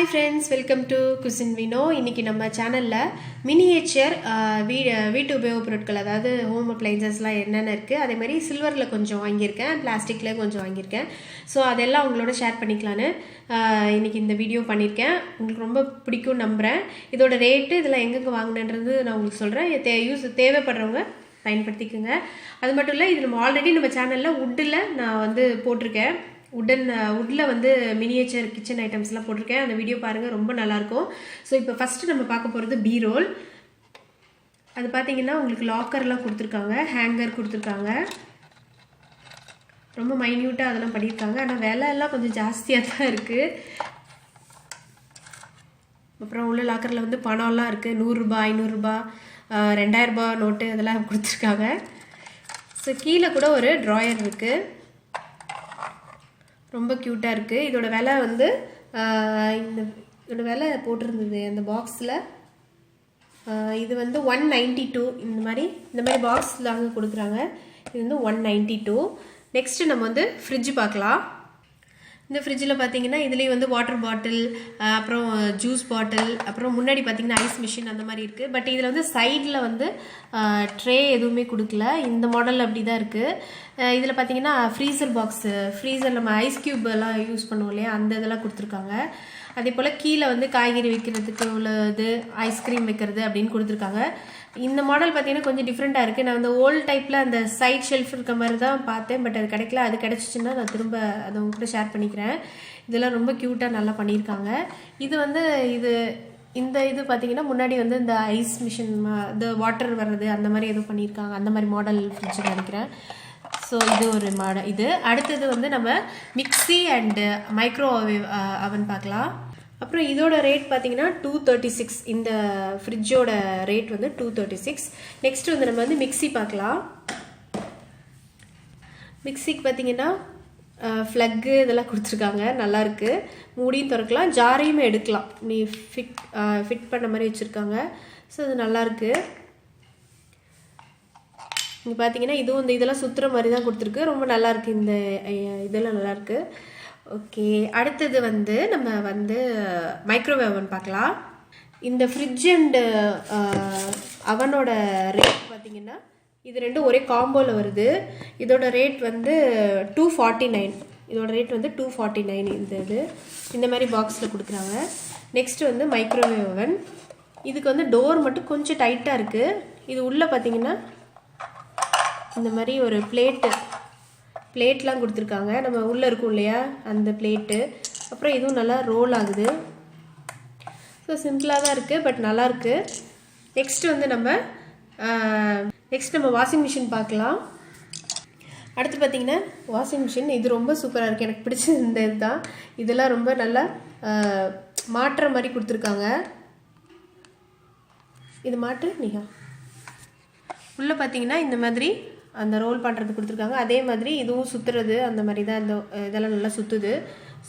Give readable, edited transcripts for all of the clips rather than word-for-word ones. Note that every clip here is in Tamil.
Hi friends, welcome to Cuisine Vino. இன்னைக்கு நம்ம சேனல்ல மினியேச்சர் வீட்டு உபயோகப் பொருட்கள் அதாவது ஹோம் அப்ளையன்சஸ்லாம் என்னென்ன இருக்குது, அதே மாதிரி சில்வரில் கொஞ்சம் வாங்கியிருக்கேன், பிளாஸ்டிக்கில் கொஞ்சம் வாங்கியிருக்கேன். ஸோ அதெல்லாம் உங்களோட ஷேர் பண்ணிக்கலான்னு இன்னைக்கு இந்த வீடியோ பண்ணியிருக்கேன். உங்களுக்கு ரொம்ப பிடிக்கும் நம்புகிறேன். இதோட ரேட்டு இதெல்லாம் எங்கெங்கே வாங்கினேன்றது நான் உங்களுக்கு சொல்கிறேன். தேவைப்படுறவங்க பயன்படுத்திக்கோங்க. அது மட்டும் இல்லை, இது நம்ம ஆல்ரெடி நம்ம சேனலில் வுட்டில் நான் வந்து போட்டிருக்கேன். வுட்டில் வந்து மினியேச்சர் கிச்சன் ஐட்டம்ஸ்லாம் போட்டிருக்கேன். அந்த வீடியோ பாருங்கள், ரொம்ப நல்லாயிருக்கும். ஸோ இப்போ ஃபஸ்ட்டு நம்ம பார்க்க போகிறது பீரோல். அது பார்த்தீங்கன்னா உங்களுக்கு லாக்கர்லாம் கொடுத்துருக்காங்க, ஹேங்கர் கொடுத்துருக்காங்க, ரொம்ப மைன்யூட்டாக அதெல்லாம் பண்ணியிருக்காங்க. ஆனால் விலை எல்லாம் கொஞ்சம் ஜாஸ்தியாக தான் இருக்குது. அப்புறம் உள்ள லாக்கரில் வந்து பணம்லாம் இருக்குது, 100 ரூபாய், 500 ரூபாய், 2000 ரூபாய் நோட்டு அதெல்லாம் கொடுத்துருக்காங்க. ஸோ கீழே கூட ஒரு ட்ராயர் இருக்குது, ரொம்ப க்யூட்டாக இருக்குது. இதோட விலை வந்து இதோட விலை போட்டிருந்தது அந்த பாக்ஸில். இது வந்து 192. இந்த மாதிரி பாக்ஸில் அங்கே கொடுக்குறாங்க. இது வந்து 192. நெக்ஸ்ட்டு நம்ம வந்து ஃப்ரிட்ஜ் பார்க்கலாம். இந்த ஃப்ரிட்ஜில் பார்த்தீங்கன்னா இதுலேயும் வந்து வாட்டர் பாட்டில், அப்புறம் ஜூஸ் பாட்டில், அப்புறம் முன்னாடி பார்த்தீங்கன்னா ஐஸ் மிஷின் அந்த மாதிரி இருக்குது. பட் இதில் வந்து சைடில் வந்து ட்ரே எதுவுமே கொடுக்கல. இந்த மாடல் அப்படி தான் இருக்குது. இதில் பார்த்தீங்கன்னா ஃப்ரீசர் பாக்ஸு, ஃப்ரீசர் நம்ம ஐஸ் க்யூப் எல்லாம் யூஸ் பண்ணுவோம் இல்லையா, அந்த இதெல்லாம் கொடுத்துருக்காங்க. அதே போல் கீழே வந்து காய்கறி வைக்கிறதுக்கு உள்ளது, ஐஸ்கிரீம் வைக்கிறது அப்படின்னு கொடுத்துருக்காங்க. இந்த மாடல் பார்த்தீங்கன்னா கொஞ்சம் டிஃப்ரெண்ட்டாக இருக்குது. நான் அந்த ஓல்டு டைப்பில் அந்த சைட் ஷெல்ஃப் இருக்க மாதிரி தான் பார்த்தேன், பட் அது கிடைக்கல. அது கிடச்சிச்சின்னா நான் திரும்ப அதை உங்கள்கிட்ட ஷேர் பண்ணிக்கிறேன். இதெல்லாம் ரொம்ப க்யூட்டாக நல்லா பண்ணியிருக்காங்க. இது வந்து இது பார்த்தீங்கன்னா முன்னாடி வந்து இந்த ஐஸ் மிஷின், இந்த வாட்டர் வர்றது அந்த மாதிரி எதுவும் பண்ணியிருக்காங்க. அந்த மாதிரி மாடல் ஃப்ரிட்ஜ் நினைக்கிறேன். ஸோ இது ஒரு மாடல். இது அடுத்தது வந்து நம்ம மிக்ஸி அண்டு மைக்ரோவேவ் அவன் பார்க்கலாம். அப்புறம் இதோட ரேட் பார்த்தீங்கன்னா 236. இந்த ஃப்ரிட்ஜோட ரேட் வந்து 236. நெக்ஸ்ட் வந்து நம்ம வந்து மிக்ஸி பார்க்கலாம். மிக்ஸிக்கு பார்த்தீங்கன்னா ஃப்ளக்கு இதெல்லாம் கொடுத்துருக்காங்க, நல்லாயிருக்கு. மூடியும் திறக்கலாம், ஜாரையுமே எடுக்கலாம். நீ ஃபிட் பண்ண மாதிரி வச்சுருக்காங்க. ஸோ அது நல்லாயிருக்கு. இங்கே பார்த்தீங்கன்னா இதுவும் இதெல்லாம் சுற்றுற மாதிரி தான் கொடுத்துருக்கு, ரொம்ப நல்லாயிருக்கு. இந்த இதெல்லாம் நல்லாயிருக்கு. ஓகே, அடுத்தது வந்து நம்ம வந்து மைக்ரோவேவ் அவன் பார்க்கலாம். இந்த ஃப்ரிட்ஜ் அண்டு அவனோட ரேட் பார்த்தீங்கன்னா இது ரெண்டும் ஒரே காம்போவில் வருது. இதோட ரேட் வந்து 249. இதோட ரேட் வந்து 249. இந்த மாதிரி பாக்ஸில் கொடுக்குறாங்க. நெக்ஸ்ட்டு வந்து மைக்ரோவேவ் அவன். இதுக்கு வந்து டோர் மட்டும் கொஞ்சம் டைட்டாக இருக்குது. இது உள்ளே பார்த்தீங்கன்னா இந்த மாதிரி ஒரு பிளேட்லாம் கொடுத்துருக்காங்க. நம்ம உள்ளே இருக்கும் இல்லையா அந்த பிளேட்டு. அப்புறம் இதுவும் நல்லா ரோல் ஆகுது. ஸோ சிம்பிளாக தான் இருக்குது, பட் நல்லாயிருக்கு. நெக்ஸ்ட்டு வந்து நம்ம வாஷிங் மிஷின் பார்க்கலாம். அடுத்து பார்த்திங்கன்னா வாஷிங் மிஷின். இது ரொம்ப சூப்பராக இருக்குது, எனக்கு பிடிச்சது இந்த இதுதான். இதெல்லாம் ரொம்ப நல்லா மாட்டுற மாதிரி கொடுத்துருக்காங்க. இது மாட்டு நீங்க உள்ளே பார்த்தீங்கன்னா இந்த மாதிரி அந்த ரோல் பண்ணுறது கொடுத்துருக்காங்க. அதே மாதிரி இதுவும் சுற்றுறது அந்த மாதிரி தான். இதெல்லாம் நல்லா சுற்றுது.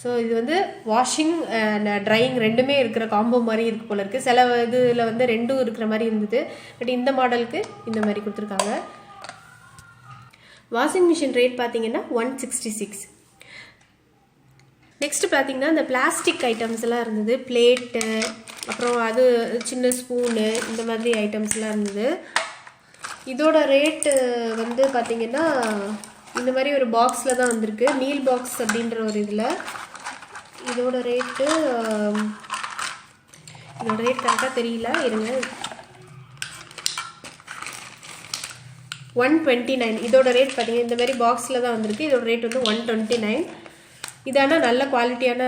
ஸோ இது வந்து வாஷிங் அண்ட் ட்ரையிங் ரெண்டுமே இருக்கிற காம்போ மாதிரி இருக்குது போல இருக்குது. சில இதில் வந்து ரெண்டும் இருக்கிற மாதிரி இருந்தது, பட் இந்த மாடலுக்கு இந்த மாதிரி கொடுத்துருக்காங்க. வாஷிங் மிஷின் ரேட் பார்த்தீங்கன்னா 166. நெக்ஸ்ட்டு பார்த்தீங்கன்னா இந்த பிளாஸ்டிக் ஐட்டம்ஸ் எல்லாம் இருந்தது, பிளேட்டு, அப்புறம் அது சின்ன ஸ்பூனு, இந்த மாதிரி ஐட்டம்ஸ்லாம் இருந்தது. இதோட ரேட்டு வந்து பார்த்தீங்கன்னா இந்த மாதிரி ஒரு பாக்ஸில் தான் வந்திருக்கு, மீல் பாக்ஸ் அப்படின்ற ஒரு இதில். இதோட ரேட் கரெக்டாக தெரியல, இருங்க. 129. இதோட ரேட் பார்த்தீங்கன்னா இந்த மாதிரி பாக்ஸில் தான் வந்திருக்கு. இதோட ரேட் வந்து 129. இதான நல்ல குவாலிட்டியான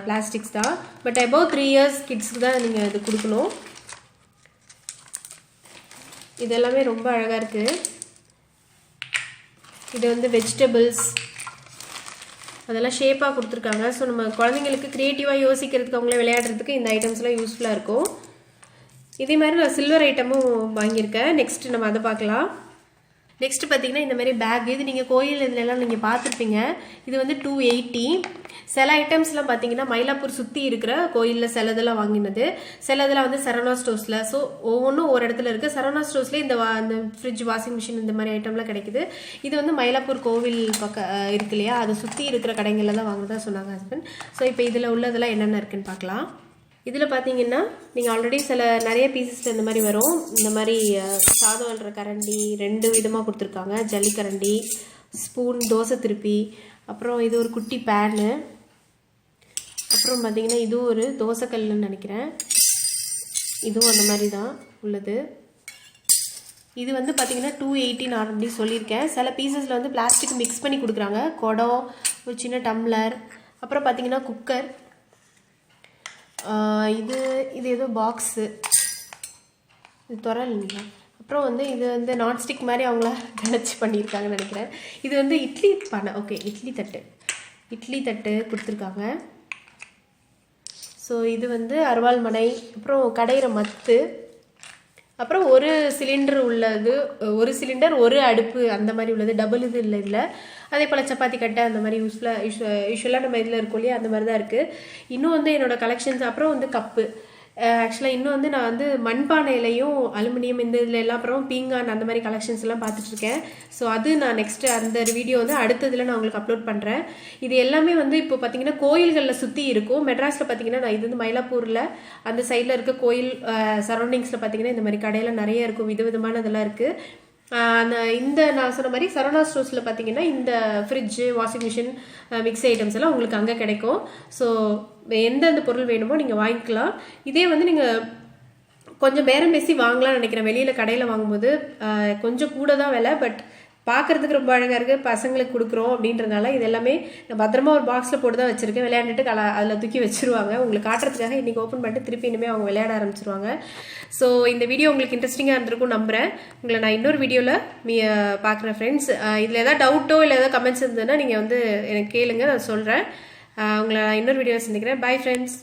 பிளாஸ்டிக்ஸ் தான், பட் above 3 years கிட்ஸுக்கு தான் நீங்கள் இது கொடுக்கணும். இது எல்லாமே ரொம்ப அழகாக இருக்குது. இது வந்து வெஜிடபிள்ஸ் அதெல்லாம் ஷேப்பாக கொடுத்துருக்காங்க. ஸோ நம்ம குழந்தைங்களுக்கு க்ரியேட்டிவாக யோசிக்கிறதுக்கு, அவங்களே விளையாடுறதுக்கு இந்த ஐட்டம்ஸ்லாம் யூஸ்ஃபுல்லாக இருக்கும். இதே மாதிரி நான் சில்வர் ஐட்டமும் வாங்கியிருக்கேன். நெக்ஸ்ட்டு நம்ம அதை பார்க்கலாம். நெக்ஸ்ட்டு பார்த்தீங்கன்னா இந்த மாதிரி பேக். இது நீங்கள் கோயில் இதுலலாம் நீங்கள் பார்த்துருப்பீங்க. இது வந்து 280. சில ஐட்டம்ஸ்லாம் பார்த்தீங்கன்னா மயிலாப்பூர் சுற்றி இருக்கிற கோயிலில் சிலதெல்லாம் வாங்கினது, சிலதெல்லாம் வந்து சரவணா ஸ்டோர்ஸில். ஸோ ஒவ்வொன்றும் ஒரு இடத்துல இருக்குது. சரவணா ஸ்டோர்ஸ்லேயே இந்த ஃப்ரிட்ஜ், வாஷிங் மிஷின் இந்த மாதிரி ஐட்டம்லாம் கிடைக்குது. இது வந்து மயிலாப்பூர் கோவில் பக்கம் இருக்கு இல்லையா, அதை சுற்றி இருக்கிற கடைகளில் தான் வாங்கினதா சொன்னாங்க ஹஸ்பண்ட். ஸோ இப்போ இதில் உள்ளதெல்லாம் என்னென்ன இருக்குன்னு பார்க்கலாம். இதில் பார்த்தீங்கன்னா நீங்கள் ஆல்ரெடி நிறைய பீசஸில் இந்த மாதிரி வரும். இந்த மாதிரி சாதம் அள்ளுற கரண்டி 2 விதமாக கொடுத்துருக்காங்க. ஜல்லிக்கரண்டி, ஸ்பூன், தோசை திருப்பி, அப்புறம் இது ஒரு குட்டி பேனு, அப்புறம் பார்த்தீங்கன்னா இது ஒரு தோசைக்கல்லுன்னு நினைக்கிறேன். இதுவும் அந்த மாதிரி தான் உள்ளது. இது வந்து பார்த்தீங்கன்னா 218 ஆல்ரெடி சொல்லியிருக்கேன். சில பீசஸில் வந்து பிளாஸ்டிக் மிக்ஸ் பண்ணி கொடுக்குறாங்க. குடம், ஒரு சின்ன டம்ளர், அப்புறம் பார்த்தீங்கன்னா குக்கர், இது ஏதோ பாக்ஸு, இது இல்லைங்களா. அப்புறம் வந்து இது வந்து நான்ஸ்டிக் மாதிரி அவங்கள நினச்சி பண்ணியிருக்காங்கன்னு நினைக்கிறேன். இது வந்து இட்லி பானை, ஓகே, இட்லி தட்டு கொடுத்துருக்காங்க. ஸோ இது வந்து அருவாள் மனை, அப்புறம் கடையிற மத்து, அப்புறம் ஒரு சிலிண்டர் உள்ளது, ஒரு சிலிண்டர் ஒரு அடுப்பு அந்த மாதிரி உள்ளது, டபுள் இது இல்லை இதில். அதே போல் சப்பாத்தி கட்டை அந்த மாதிரி யூஸ்வலாக நம்ம இதில் இருக்கும் இல்லையா, அந்த மாதிரி தான் இருக்குது. இன்னும் வந்து என்னோடய கலெக்ஷன்ஸ், அப்புறம் வந்து கப்பு. ஆக்சுவலாக இன்னும் வந்து நான் வந்து மண்பானையிலையும் அலுமினியம் இந்த இதில் எல்லாம், அப்புறம் பீங்கான் அந்த மாதிரி கலெக்ஷன்ஸ் எல்லாம் பார்த்துட்ருக்கேன். ஸோ அது நான் நெக்ஸ்ட்டு அந்த வீடியோ வந்து அடுத்ததில் நான் உங்களுக்கு அப்லோட் பண்ணுறேன். இது எல்லாமே வந்து இப்போ பார்த்தீங்கன்னா கோயில்களில் சுற்றி இருக்கும். மெட்ராஸில் பார்த்தீங்கன்னா நான் இது வந்து மயிலாப்பூரில் அந்த சைடில் இருக்க கோயில் சரௌண்டிங்ஸில் பார்த்தீங்கன்னா இந்த மாதிரி கடையில் நிறைய இருக்கும், விதவிதமான இதெல்லாம் இருக்குது. இந்த நான் சொன்ன மாதிரி சரவணா ஸ்டோர்ஸில் பார்த்தீங்கன்னா இந்த fridge, washing machine, mixie items எல்லாம் உங்களுக்கு அங்கே கிடைக்கும். ஸோ எந்தெந்த பொருள் வேணுமோ நீங்கள் வாங்கிக்கலாம். இதே வந்து நீங்கள் கொஞ்சம் பேரம் பேசி வாங்கலாம்னு நினைக்கிறேன். வெளியில் கடையில் வாங்கும்போது கொஞ்சம் கூட தான் விலை, பட் பார்க்குறதுக்கு ரொம்ப அழகாக இருக்குது, பசங்களுக்கு கொடுக்குறோம் அப்படின்றதுனால இது எல்லாமே நான் பத்திரமா ஒரு பாக்ஸில் போட்டு தான் வச்சுருக்கேன். விளையாண்டுட்டு அதில் தூக்கி வச்சுருவாங்க. உங்களுக்கு காட்டுறதுக்காக இன்றைக்கி ஓப்பன் பண்ணிட்டு திருப்பி இனிமேல் அவங்க விளையாட ஆரம்பிச்சிருவாங்க. ஸோ இந்த வீடியோ உங்களுக்கு இன்ட்ரெஸ்டிங்காக இருந்திருக்கும் நம்புகிறேன். உங்களை நான் இன்னொரு வீடியோவில் பார்க்குறேன் ஃப்ரெண்ட்ஸ். இதில் ஏதாவது டவுட்டோ இல்லை ஏதாவது கமெண்ட்ஸ் இருந்ததுன்னா நீங்கள் வந்து எனக்கு கேளுங்க, நான் சொல்கிறேன். உங்களை நான் இன்னொரு வீடியோவில் சந்திக்கிறேன். Bye friends.